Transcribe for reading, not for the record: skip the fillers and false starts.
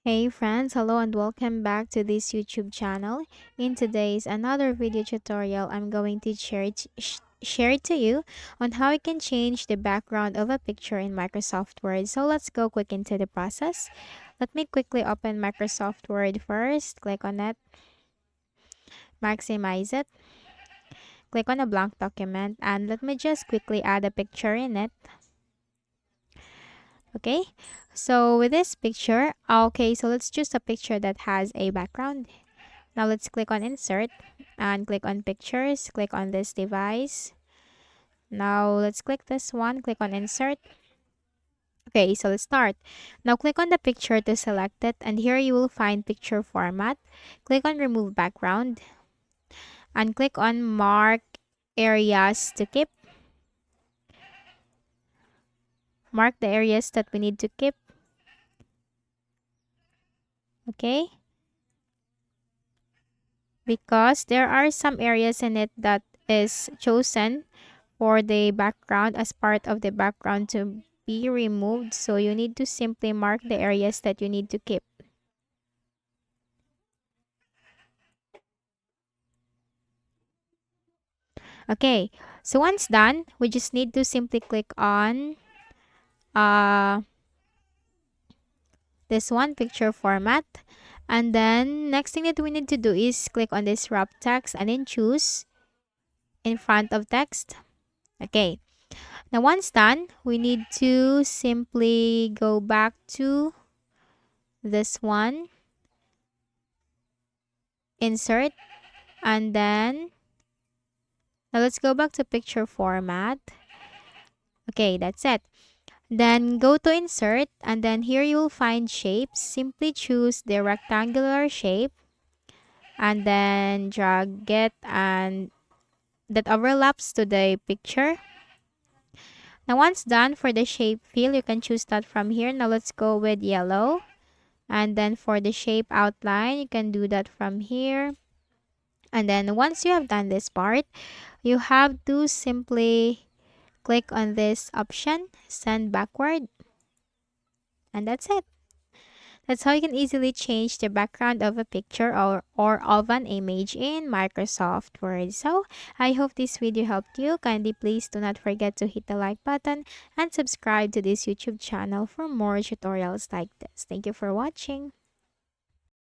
Hey friends, hello and welcome back to this YouTube channel. In today's another video tutorial, I'm going to share it to you on how you can change the background of a picture in Microsoft Word. So let's go quick into the process. Let me quickly open Microsoft Word first. Click on it, maximize it, click on a blank document, and let me just quickly add a picture in it. Okay, so with this picture, so let's choose a picture that has a background. Now let's click on insert and click on pictures, click on this device. Now let's click this one, click on insert. Okay, so let's start. Now click on the picture to select it, and here you will find picture format. Click on remove background and click on mark areas to keep. Mark the areas that we need to keep. Okay, because there are some areas in it that is chosen for the background as part of the background to be removed. So you need to simply mark the areas that you need to keep. Okay, so once done, we just need to simply click on uh, this one, picture format. And then next thing that we need to do is click on this wrap text and then choose in front of text. Okay, now once done, we need to simply go back to this one, insert, and then now let's go back to picture format. Okay, that's it. Then go to insert, and then here you'll find shapes. Simply choose the rectangular shape and then drag it and that overlaps to the picture. Now once done for the shape fill, you can choose that from here. Now let's go with yellow. And then for the shape outline, you can do that from here. And then once you have done this part, you have to simply click on this option, send backward, and that's it. That's how you can easily change the background of a picture or of an image in Microsoft Word. So, I hope this video helped you. Kindly please do not forget to hit the like button and subscribe to this YouTube channel for more tutorials like this. Thank you for watching.